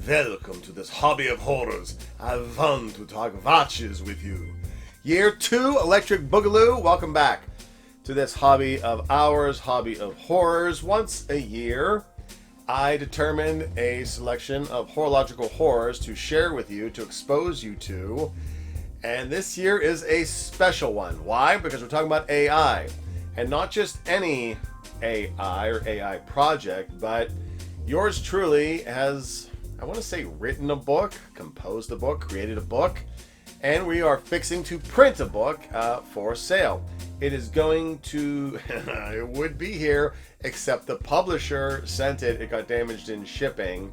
Welcome to this hobby of horrors. I want to talk vatches with you. Year 2, Electric Boogaloo. Welcome back to this hobby of ours, hobby of horrors. Once a year, I determine a selection of horological horrors to share with you, to expose you to. And this year is a special one. Why? Because we're talking about AI. And not just any AI or AI project, but yours truly has, I want to say, written a book, composed a book, created a book, and we are fixing to print a book for sale. It is going to, it would be here, except the publisher sent it. It got damaged in shipping,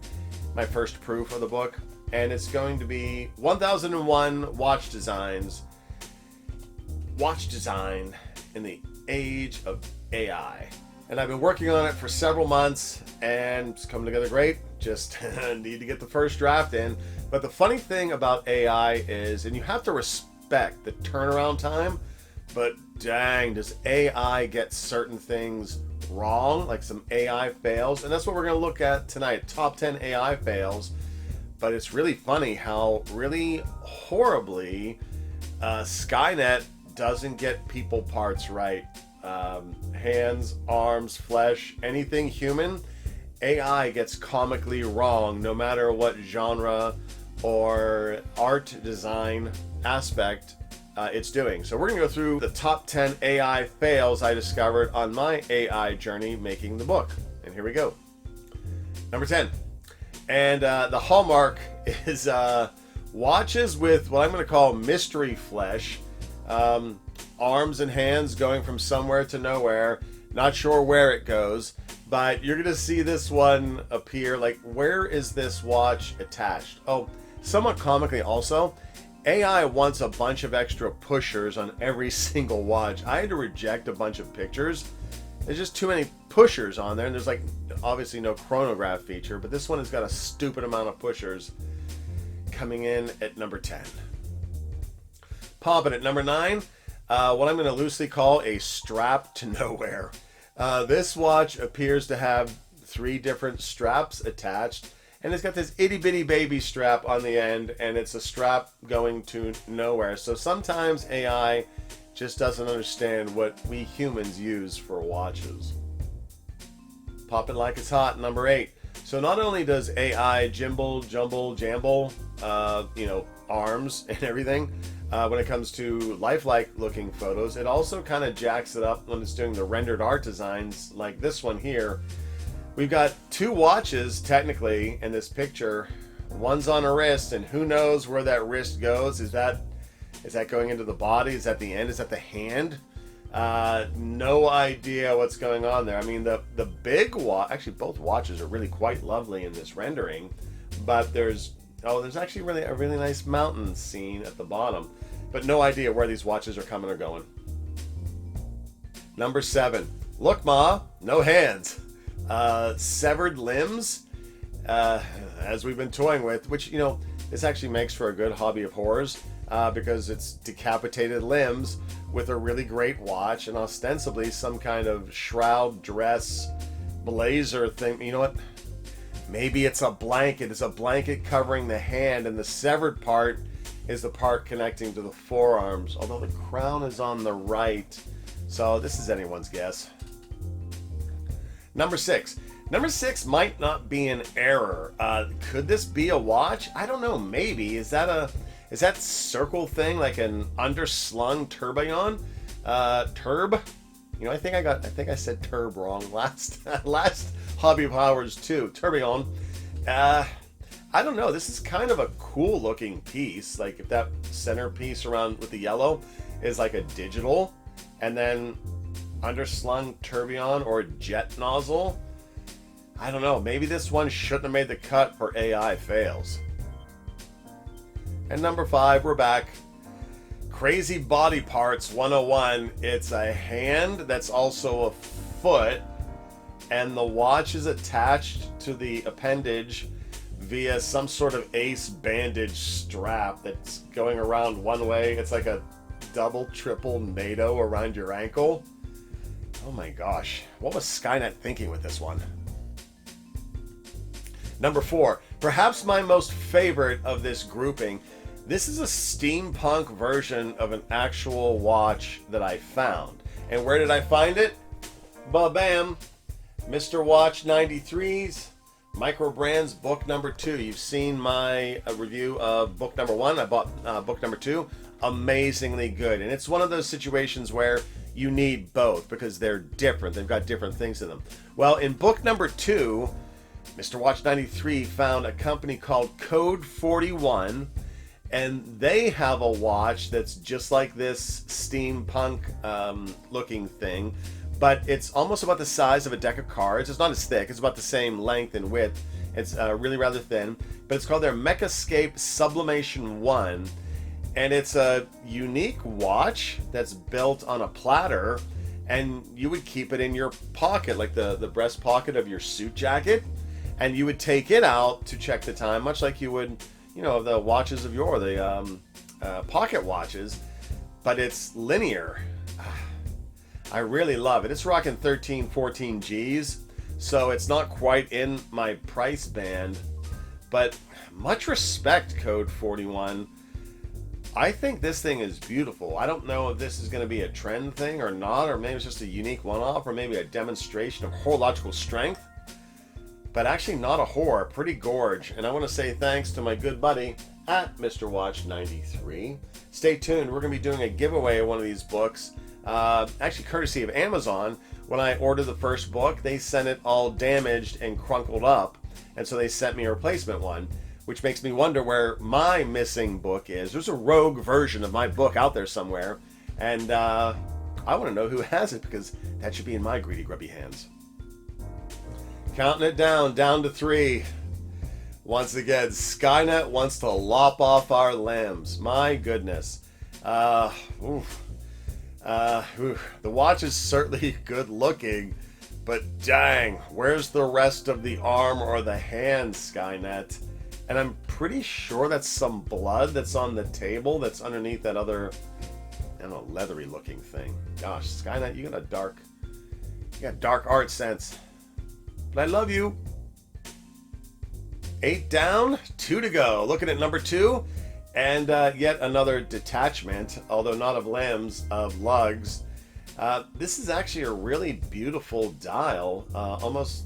my first proof of the book. And it's going to be 1001 watch designs. Watch design in the age of AI. And I've been working on it for several months and it's coming together great. Just need to get the first draft in. But the funny thing about AI is, and you have to respect the turnaround time, but dang, does AI get certain things wrong, like some AI fails. And that's what we're going to look at tonight, top 10 AI fails. But it's really funny how really horribly Skynet doesn't get people parts right. Hands, arms, flesh, anything human, AI gets comically wrong no matter what genre or art design aspect it's doing. So we're going to go through the top 10 AI fails I discovered on my AI journey making the book. And here we go. Number 10. And the hallmark is watches with what I'm going to call mystery flesh. Arms and hands going from somewhere to nowhere. Not sure where it goes, but you're going to see this one appear. Like, where is this watch attached? Oh, somewhat comically also, AI wants a bunch of extra pushers on every single watch. I had to reject a bunch of pictures. There's just too many pushers on there, and there's like obviously no chronograph feature, but this one has got a stupid amount of pushers. Coming in at number 10. Popping at number 9, what I'm going to loosely call a strap to nowhere. This watch appears to have 3 different straps attached, and it's got this itty bitty baby strap on the end, and it's a strap going to nowhere. So sometimes AI just doesn't understand what we humans use for watches. Pop it like it's hot, number 8. So not only does AI jumble, arms and everything, when it comes to lifelike looking photos, it also kind of jacks it up when it's doing the rendered art designs like this one here. We've got 2 watches technically in this picture. One's on a wrist, and who knows where that wrist goes. Is that going into the body? Is that the end? Is that the hand? No idea what's going on there. I mean, the big watch, actually both watches are really quite lovely in this rendering, but there's actually a really nice mountain scene at the bottom, but no idea where these watches are coming or going. Number 7. Look, Ma, no hands. Severed limbs, as we've been toying with, which, this actually makes for a good hobby of horrors, because it's decapitated limbs with a really great watch and ostensibly some kind of shroud, dress, blazer thing. You know what? Maybe it's a blanket. It's a blanket covering the hand, and the severed part is the part connecting to the forearms, although the crown is on the right. So this is anyone's guess. Number 6. Number 6 might not be an error. Could this be a watch? I don't know. Maybe. Is that circle thing like an underslung tourbillon? Turb? I think I said turb wrong last hobby of ours too. Tourbillon. I don't know. This is kind of a cool looking piece. Like if that center piece around with the yellow is like a digital, and then underslung tourbillon or jet nozzle. I don't know. Maybe this one shouldn't have made the cut for AI fails. And number 5, we're back. Crazy Body Parts 101. It's a hand that's also a foot, and the watch is attached to the appendage via some sort of ace bandage strap that's going around one way. It's like a double, triple NATO around your ankle. Oh my gosh. What was Skynet thinking with this one? Number 4. Perhaps my most favorite of this grouping. This is a steampunk version of an actual watch that I found. And where did I find it? Ba-bam! Mr. Watch 93's Micro Brands book number 2. You've seen my review of book number 1. I bought book number 2. Amazingly good. And it's one of those situations where you need both because they're different. They've got different things in them. Well, in book number 2, Mr. Watch 93 found a company called Code 41, and they have a watch that's just like this steampunk looking thing, but it's almost about the size of a deck of cards. It's not as thick. It's about the same length and width. It's really rather thin, but it's called their Mechascape Sublimation 1, and it's a unique watch that's built on a platter, and you would keep it in your pocket, like the breast pocket of your suit jacket, and you would take it out to check the time, much like you would, you know, the watches of yore, the pocket watches, but it's linear. I really love it. It's rocking 13, 14 G's, so it's not quite in my price band, but much respect, Code 41. I think this thing is beautiful. I don't know if this is going to be a trend thing or not, or maybe it's just a unique one-off, or maybe a demonstration of horological strength, but actually not a whore, pretty gorge. And I want to say thanks to my good buddy at Mr. Watch 93. Stay tuned. We're going to be doing a giveaway of one of these books. Actually courtesy of Amazon. When I ordered the first book, they sent it all damaged and crunkled up, and so they sent me a replacement one, which makes me wonder where my missing book is. There's a rogue version of my book out there somewhere, and I want to know who has it, because that should be in my greedy, grubby hands. Counting it down to 3. Once again, Skynet wants to lop off our limbs. My goodness. The watch is certainly good looking, but dang, where's the rest of the arm or the hand, Skynet? And I'm pretty sure that's some blood that's on the table that's underneath that other, I don't know, leathery looking thing. Gosh, Skynet, you got dark art sense. But I love you. 8 down, 2 to go. Looking at number 2. And yet another detachment, although not of limbs, of lugs. This is actually a really beautiful dial. Almost,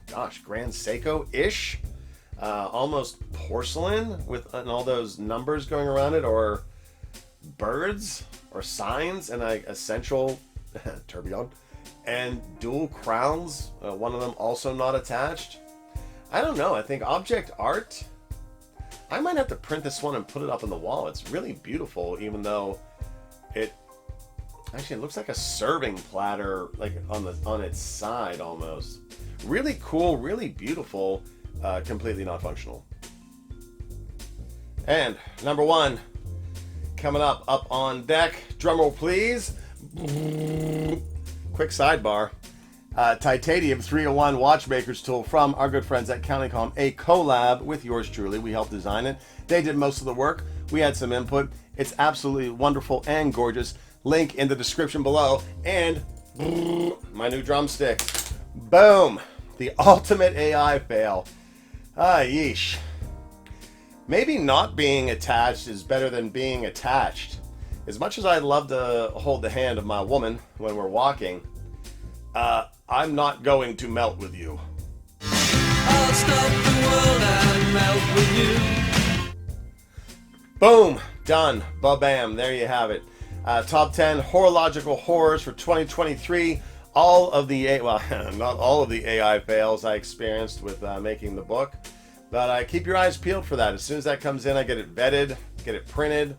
gosh, Grand Seiko-ish. Almost porcelain with all those numbers going around it, or birds, or signs, and a central tourbillon. And dual crowns, one of them also not attached. I don't know, I think object art. I might have to print this one and put it up on the wall. It's really beautiful, even though it looks like a serving platter, like on its side almost. Really cool, really beautiful, completely not functional. And number 1, coming up on deck. Drumroll, please. Quick sidebar. Titanium 301 watchmaker's tool from our good friends at Counting.com, a collab with yours truly. We helped design it. They did most of the work. We had some input. It's absolutely wonderful and gorgeous. Link in the description below. And my new drumstick. Boom! The ultimate AI fail. Yeesh. Maybe not being attached is better than being attached. As much as I'd love to hold the hand of my woman when we're walking, I'm not going to melt with you. I'll stop the world and melt with you. Boom! Done. Ba-bam. There you have it. Top 10 horological horrors for 2023. All of the, well, not all of the AI fails I experienced with making the book. But keep your eyes peeled for that. As soon as that comes in, I get it vetted, get it printed.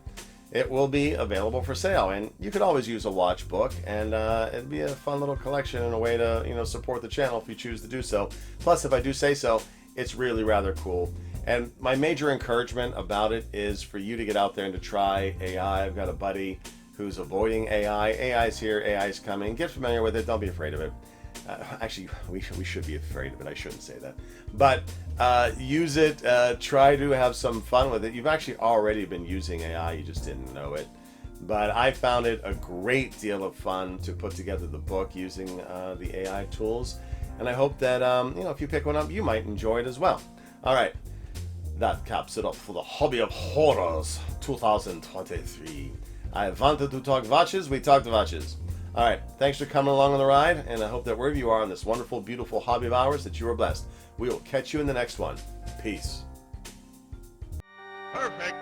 It will be available for sale, and you could always use a watch book, and it'd be a fun little collection and a way to, you know, support the channel if you choose to do so. Plus, if I do say so, it's really rather cool. And my major encouragement about it is for you to get out there and to try AI. I've got a buddy who's avoiding AI. AI's here, AI's coming. Get familiar with it. Don't be afraid of it. Actually, we should be afraid of it. I shouldn't say that. But use it. Try to have some fun with it. You've actually already been using AI. You just didn't know it. But I found it a great deal of fun to put together the book using the AI tools. And I hope that, you know, if you pick one up, you might enjoy it as well. All right. that caps it up for the Hobby of Horrors 2023. I wanted to talk vatches, we talked vatches. Alright, thanks for coming along on the ride, and I hope that wherever you are on this wonderful, beautiful hobby of ours, that you are blessed. We will catch you in the next one. Peace. Perfect.